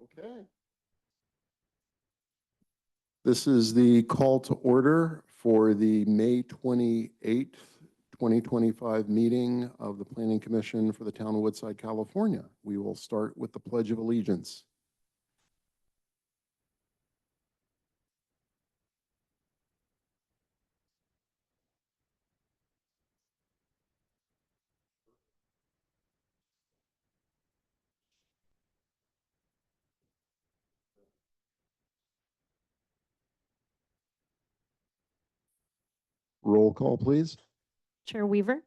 Okay. This is the call to order for the May 28th, 2025 meeting of the Planning Commission for the Town of Woodside, California. We will start with the Pledge of Allegiance. Roll call, please. Chair Weaver,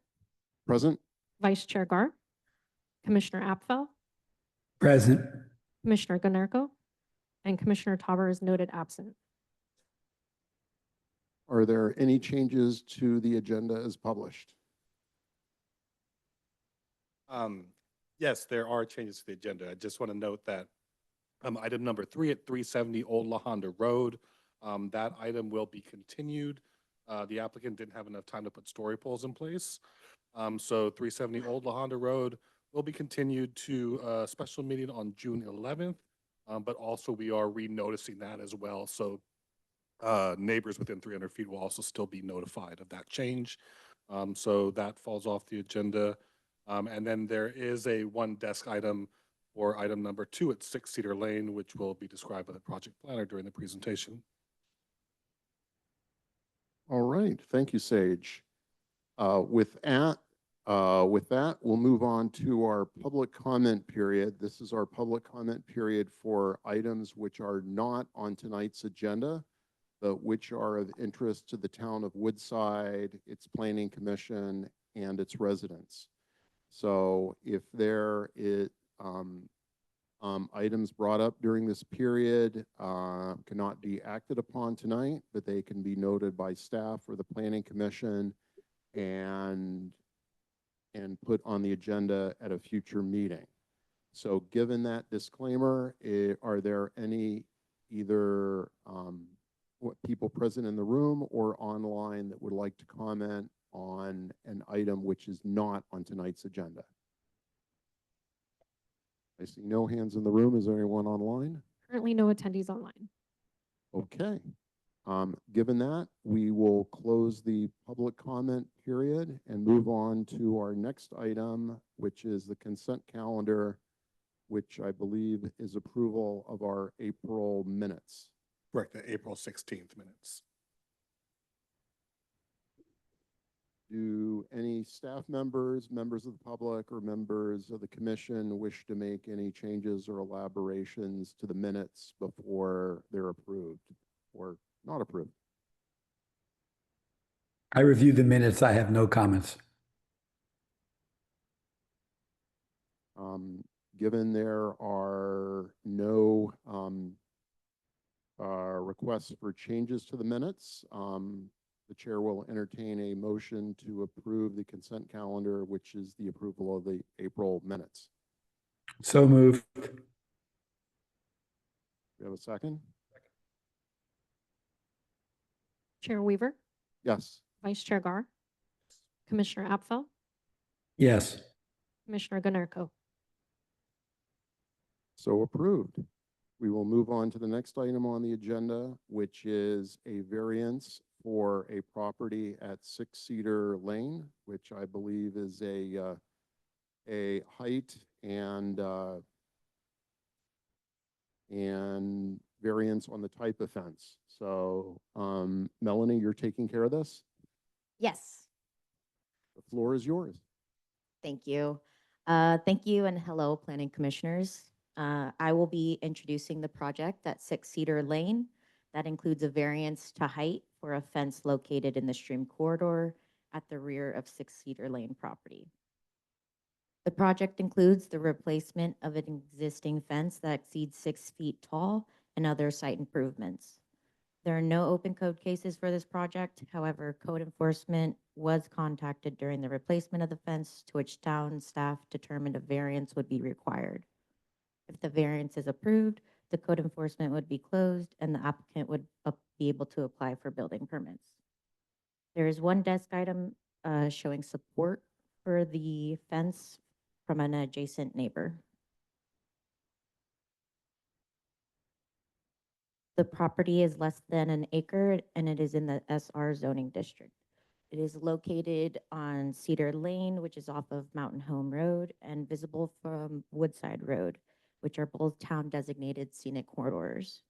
Present. Vice Chair Gar, Commissioner Apfel, Present. Commissioner Gunerko, and Commissioner Tauber is noted absent. Are there any changes to the agenda as published? Yes, there are changes to the agenda. I just want to note that item number 3 at 370 Old La Honda Road, that item will be continued. The applicant didn't have enough time to put story poles in place. So 370 Old La Honda Road will be continued to a special meeting on June 11th, but also we are re-noticing that as well. So neighbors within 300 feet will also still be notified of that change. So that falls off the agenda. And then there is a one desk item for item number 2 at 6 Cedar Lane, which will be described by the project planner during the presentation. All right, thank you, Sage. With that, we'll move on to our public comment period. This is our public comment period for items which are not on tonight's agenda, but which are of interest to the town of Woodside, its planning commission, and its residents. So if there is items brought up during this period cannot be acted upon tonight, but they can be noted by staff or the planning commission and put on the agenda at a future meeting. So given that disclaimer, are there any either people present in the room or online that would like to comment on an item which is not on tonight's agenda? I see no hands in the room. Is there anyone online? Currently no attendees online. Okay. Given that, we will close the public comment period and move on to our next item, which is the consent calendar, which I believe is approval of our April minutes. Correct, the April 16th minutes. Do any staff members, members of the public, or members of the commission wish to make any changes or elaborations to the minutes before they're approved or not approved? I reviewed the minutes. I have no comments. Given there are no requests for changes to the minutes, the chair will entertain a motion to approve the consent calendar, which is the approval of the April minutes. So moved. Do we have a second? Chair Weaver, Yes. Vice Chair Gar, Commissioner Apfel, Yes. Commissioner Gunerko. So approved. We will move on to the next item on the agenda, which is a variance for a property at 6 Cedar Lane, which I believe is a height and variance on the type of fence. So Melanie, you're taking care of this? Yes, The floor is yours. thank you. Thank you and hello, planning commissioners. I will be introducing the project at 6 Cedar Lane. That includes a variance to height for a fence located in the stream corridor at the rear of 6 Cedar Lane property. The project includes the replacement of an existing fence that exceeds 6 feet tall and other site improvements. There are no open code cases for this project. However, code enforcement was contacted during the replacement of the fence, to which town staff determined a variance would be required. If the variance is approved, the code enforcement would be closed and the applicant would be able to apply for building permits. There is one desk item showing support for the fence from an adjacent neighbor. The property is less than an acre and it is in the SR zoning district. It is located on Cedar Lane, which is off of Mountain Home Road, and visible from Woodside Road, which are both town designated scenic corridors.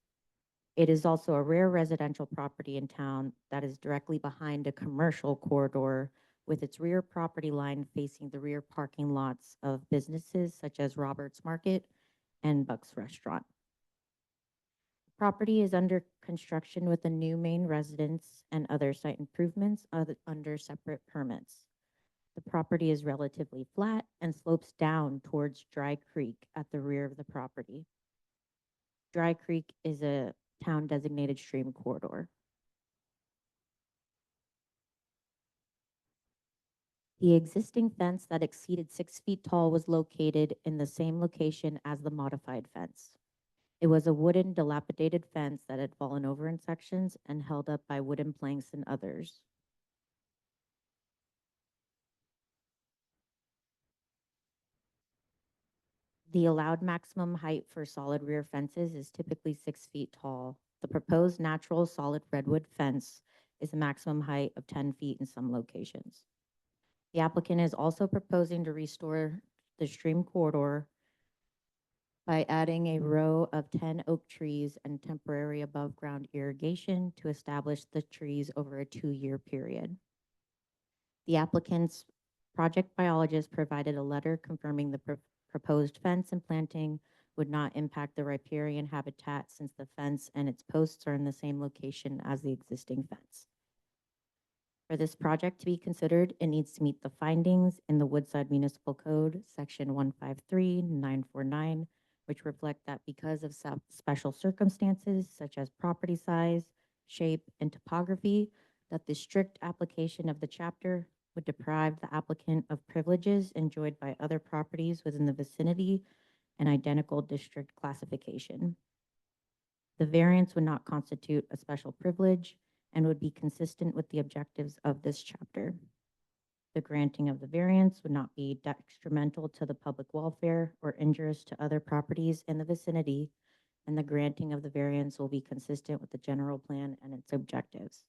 It is also a rare residential property in town that is directly behind a commercial corridor with its rear property line facing the rear parking lots of businesses such as Roberts Market and Buck's Restaurant. Property is under construction with a new main residence and other site improvements under separate permits. The property is relatively flat and slopes down towards Dry Creek at the rear of the property. Dry Creek is a town designated stream corridor. The existing fence that exceeded 6 feet tall was located in the same location as the modified fence. It was a wooden dilapidated fence that had fallen over in sections and held up by wooden planks and others. The allowed maximum height for solid rear fences is typically 6 feet tall. The proposed natural solid redwood fence is a maximum height of 10 feet in some locations. The applicant is also proposing to restore the stream corridor by adding a row of 10 oak trees and temporary above-ground irrigation to establish the trees over a 2-year period. The applicant's project biologist provided a letter confirming the proposed fence and planting would not impact the riparian habitat since the fence and its posts are in the same location as the existing fence. For this project to be considered, it needs to meet the findings in the Woodside Municipal Code, Section 153-949, which reflect that because of special circumstances such as property size, shape, and topography, that the strict application of the chapter would deprive the applicant of privileges enjoyed by other properties within the vicinity and identical district classification. The variance would not constitute a special privilege and would be consistent with the objectives of this chapter. The granting of the variance would not be detrimental to the public welfare or injurious to other properties in the vicinity, and the granting of the variance will be consistent with the general plan and its objectives.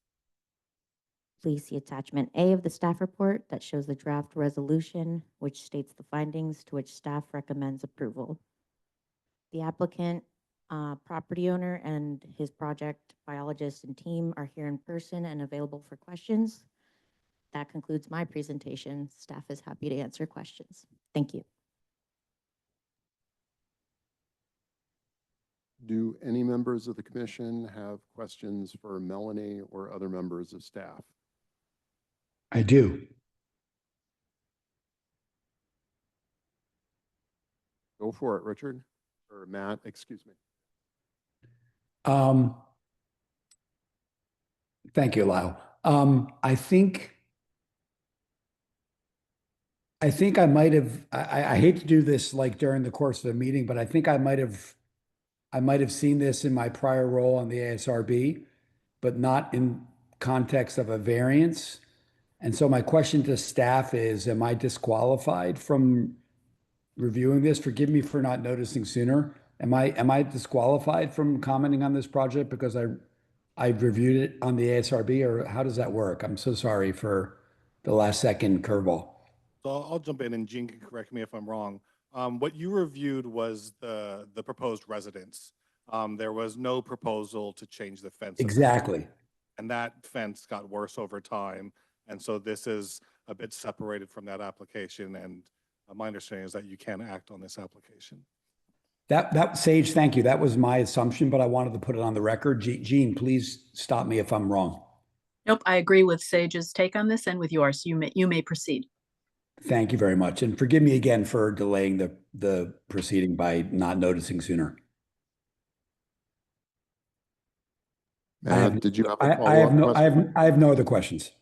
Please see attachment A of the staff report that shows the draft resolution, which states the findings to which staff recommends approval. The applicant, property owner, and his project biologist and team are here in person and available for questions. That concludes my presentation. Staff is happy to answer questions. Thank you. Do any members of the commission have questions for Melanie or other members of staff? I do. Go for it, Richard, or Matt, excuse me. Thank you, Lyle. I think I might have, I hate to do this like during the course of the meeting, but I think I might have seen this in my prior role on the ASRB, but not in context of a variance. And so my question to staff is, am I disqualified from reviewing this? Forgive me for not noticing sooner. Am I disqualified from commenting on this project because I reviewed it on the ASRB, or how does that work? I'm so sorry for the last second curveball. So I'll jump in and Jean can correct me if I'm wrong. What you reviewed was the proposed residence. There was no proposal to change the fence. Exactly. And that fence got worse over time. And so this is a bit separated from that application. And my understanding is that you can act on this application. That Sage, thank you. That was my assumption, but I wanted to put it on the record. Jean, please stop me if I'm wrong. Nope, I agree with Sage's take on this and with yours. You may proceed. Thank you very much. And forgive me again for delaying the proceeding by not noticing sooner. Matt, did you have a I follow-up question? have no other questions.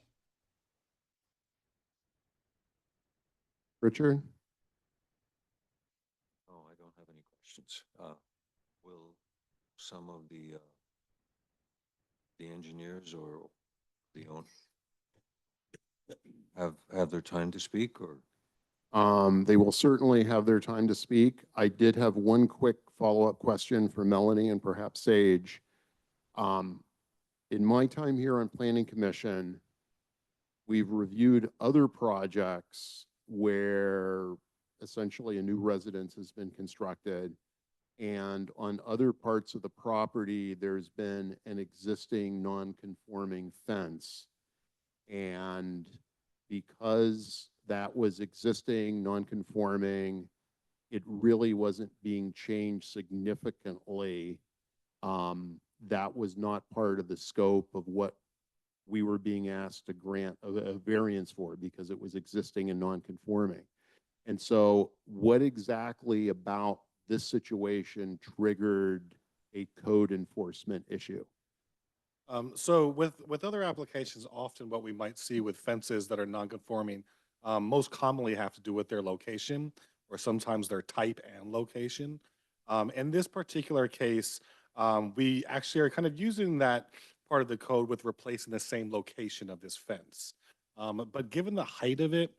Richard? No, I don't have any questions. Will some of the engineers or the owner have their time to speak, or? They will certainly have their time to speak. I did have one quick follow-up question for Melanie and perhaps Sage. In my time here on Planning Commission, we've reviewed other projects where essentially a new residence has been constructed. And on other parts of the property, there's been an existing non-conforming fence. And because that was existing, non-conforming, it really wasn't being changed significantly. That was not part of the scope of what we were being asked to grant a variance for because it was existing and non-conforming. And so what exactly about this situation triggered a code enforcement issue? So with other applications, often what we might see with fences that are non-conforming, most commonly have to do with their location or sometimes their type and location. In this particular case, we actually are kind of using that part of the code with replacing the same location of this fence. But given the height of it,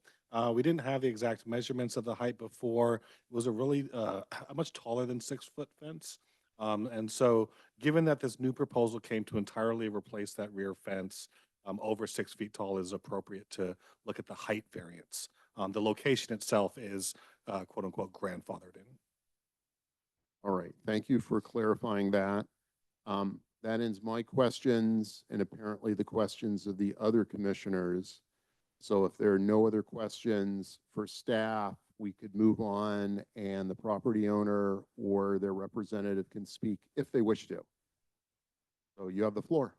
we didn't have the exact measurements of the height before. It was a really a much taller than 6-foot fence. And so given that this new proposal came to entirely replace that rear fence, over 6 feet tall is appropriate to look at the height variance. The location itself is quote unquote grandfathered in. All right, thank you for clarifying that. That ends my questions and apparently the questions of the other commissioners. So if there are no other questions for staff, we could move on and the property owner or their representative can speak if they wish to. So you have the floor.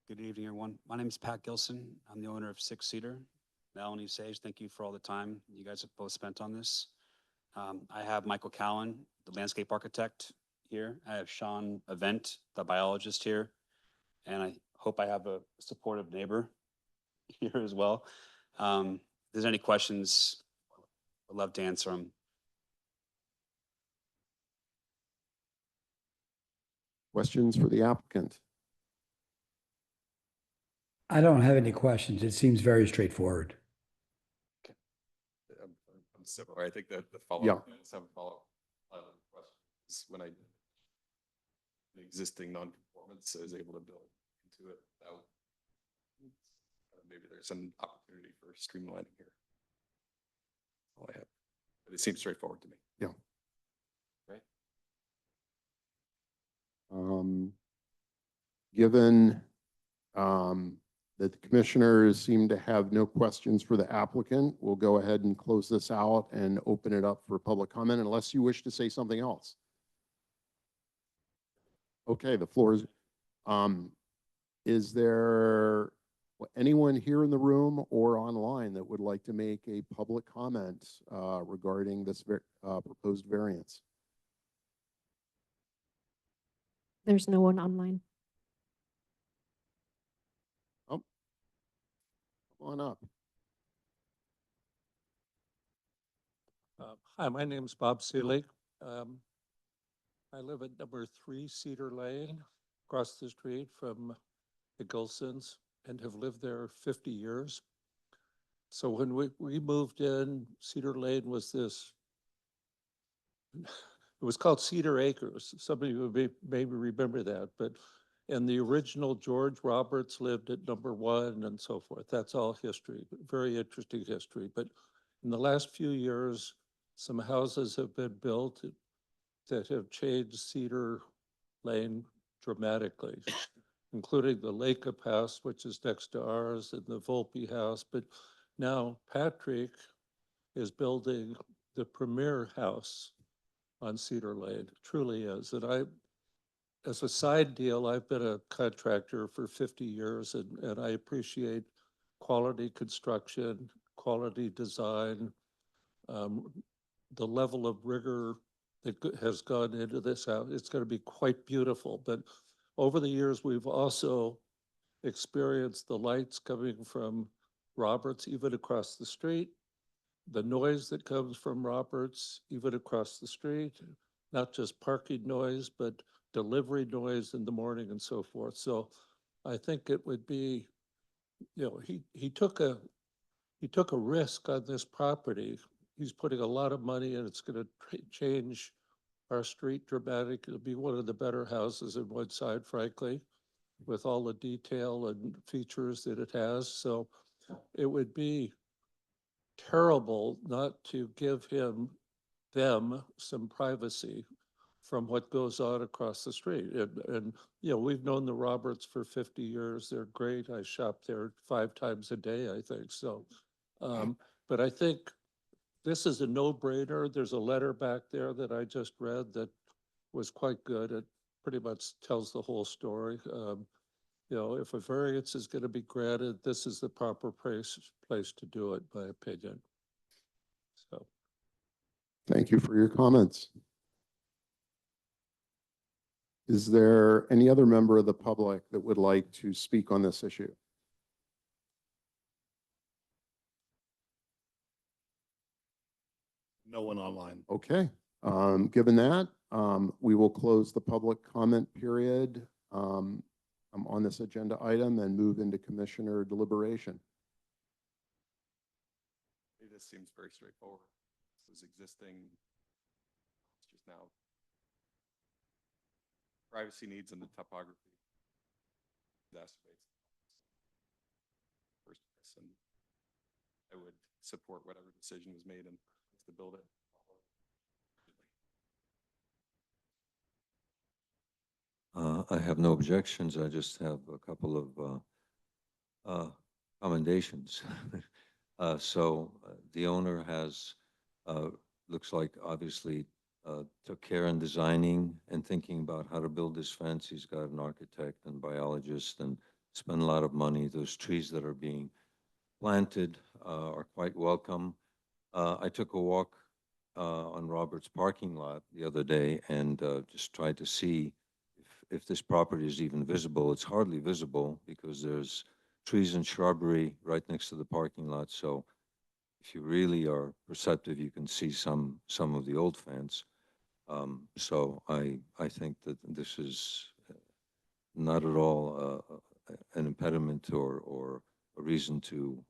Good evening, everyone. My name is Pat Gilson. I'm the owner of Six Cedar. Melanie, Sage, thank you for all the time you guys have both spent on this. I have Michael Cowan, the landscape architect here. I have Sean Avent, the biologist here. And I hope I have a supportive neighbor here as well. If there's any questions, I'd love to answer them. Questions for the applicant? I don't have any questions. It seems very straightforward. I'm similar. I think that the Yeah. follow-up, some follow-up questions when the existing non-conformance is able to build into it. Maybe there's an opportunity for streamlining here. All I have, but it seems straightforward to me. Yeah. Right. Given that the commissioners seem to have no questions for the applicant, we'll go ahead and close this out and open it up for public comment unless you wish to say something else. Okay, the floor is there anyone here in the room or online that would like to make a public comment regarding this proposed variance? There's no one online. Oh, come on up. Hi, my name's Bob Seelig. I live at number 3 Cedar Lane, across the street from the Gilsons, and have lived there 50 years. So when we moved in, Cedar Lane was this, it was called Cedar Acres. Somebody would maybe remember that, but, and the original George Roberts lived at number 1 and so forth. That's all history, very interesting history. But in the last few years, some houses have been built that have changed Cedar Lane dramatically, including the Lakeup House, which is next to ours, and the Volpe House. But now Patrick is building the premier house on Cedar Lane, truly is. And as a side deal, I've been a contractor for 50 years, and I appreciate quality construction, quality design, the level of rigor that has gone into this house. It's going to be quite beautiful. But over the years, we've also experienced the lights coming from Roberts, even across the street, the noise that comes from Roberts, even across the street, not just parking noise, but delivery noise in the morning and so forth. So I think it would be, you know, he took a risk on this property. He's putting a lot of money and it's going to change our street dramatic. It'll be one of the better houses in Woodside, frankly, with all the detail and features that it has. So it would be terrible not to give them some privacy from what goes on across the street. And, you know, we've known the Roberts for 50 years. They're great. I shop there 5 times a day, I think. So, but I think this is a no-brainer. There's a letter back there that I just read that was quite good. It pretty much tells the whole story. You know, if a variance is going to be granted, this is the proper place to do it, my opinion. So. Thank you for your comments. Is there any other member of the public that would like to speak on this issue? No one online. Okay, given that, we will close the public comment period on this agenda item and move into commissioner deliberation. This seems very straightforward. This is existing. It's just now privacy needs and the topography exacerbates. First place, and I would support whatever decision was made and to build it. I have no objections. I just have a couple of commendations. The owner has, looks like obviously took care in designing and thinking about how to build this fence. He's got an architect and biologist and spent a lot of money. Those trees that are being planted are quite welcome. I took a walk on Robert's parking lot the other day and just tried to see if this property is even visible. It's hardly visible because there's trees and shrubbery right next to the parking lot. So if you really are perceptive, you can see some of the old fence. So I think that this is not at all an impediment or a reason to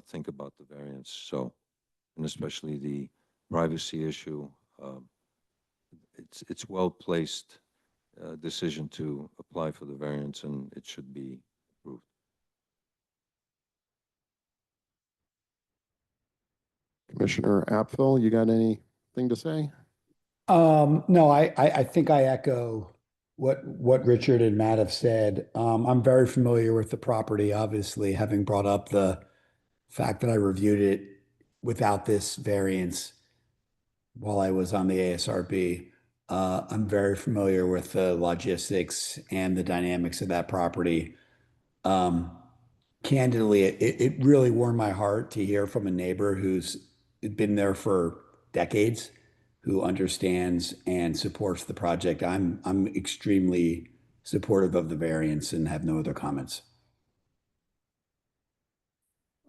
think about the variance. So, and especially the privacy issue, it's well placed decision to apply for the variance, and it should be approved. Commissioner Apfel, you got anything to say? No, I think I echo what Richard and Matt have said. I'm very familiar with the property, obviously, having brought up the fact that I reviewed it without this variance while I was on the ASRB. I'm very familiar with the logistics and the dynamics of that property. Candidly, it really warmed my heart to hear from a neighbor who's been there for decades, who understands and supports the project. I'm extremely supportive of the variance and have no other comments.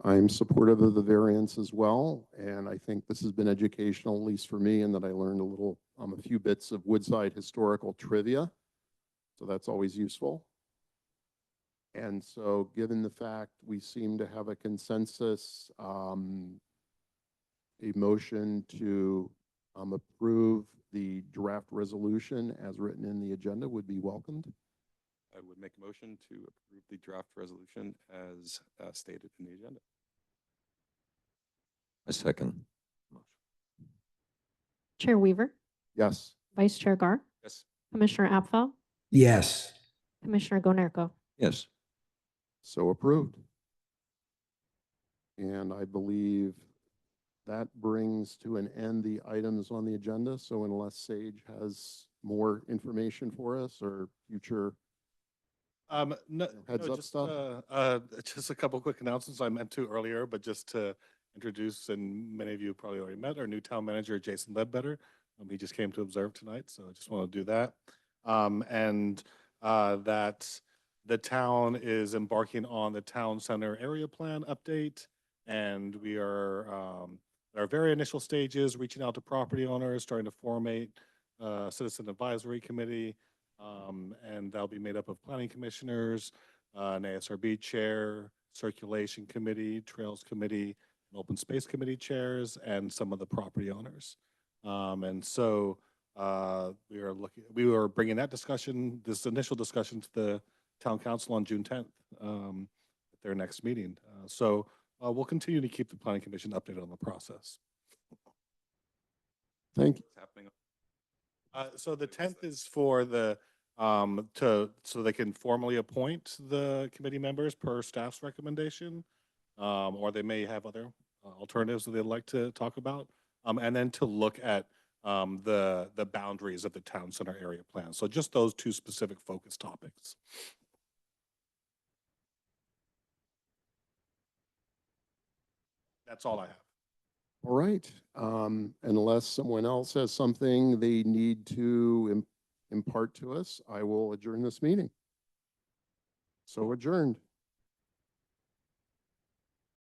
I'm supportive of the variance as well, and I think this has been educational, at least for me, in that I learned a few bits of Woodside historical trivia. So that's always useful. And so given the fact we seem to have a consensus, a motion to approve the draft resolution as written in the agenda would be welcomed. I would make a motion to approve the draft resolution as stated in the agenda. A second. Chair Weaver, Yes. Vice Chair Gar, Yes. Commissioner Apfel, Yes. Commissioner Gonarco. Yes. So approved. And I believe that brings to an end the items on the agenda. So unless Sage has more information for us or future No, heads no, up stuff? just a couple quick announcements I meant to earlier, but just to introduce, and many of you probably already met, our new town manager, Jason Ledbetter. He just came to observe tonight, so I just want to do that. That the town is embarking on the town center area plan update, and we are at our very initial stages, reaching out to property owners, starting to formate a citizen advisory committee, and that'll be made up of planning commissioners, an ASRB chair, circulation committee, trails committee, and open space committee chairs, and some of the property owners. And so we were bringing that discussion, this initial discussion to the town council on June 10th, at their next meeting. So we'll continue to keep the planning commission updated on the process. Thank you. What's happening? So the 10th is for the, so they can formally appoint the committee members per staff's recommendation. Or they may have other alternatives that they'd like to talk about. And then to look at the boundaries of the town center area plan. So just those two specific focus topics. That's all I have. All right. Unless someone else has something they need to impart to us, I will adjourn this meeting. So adjourned.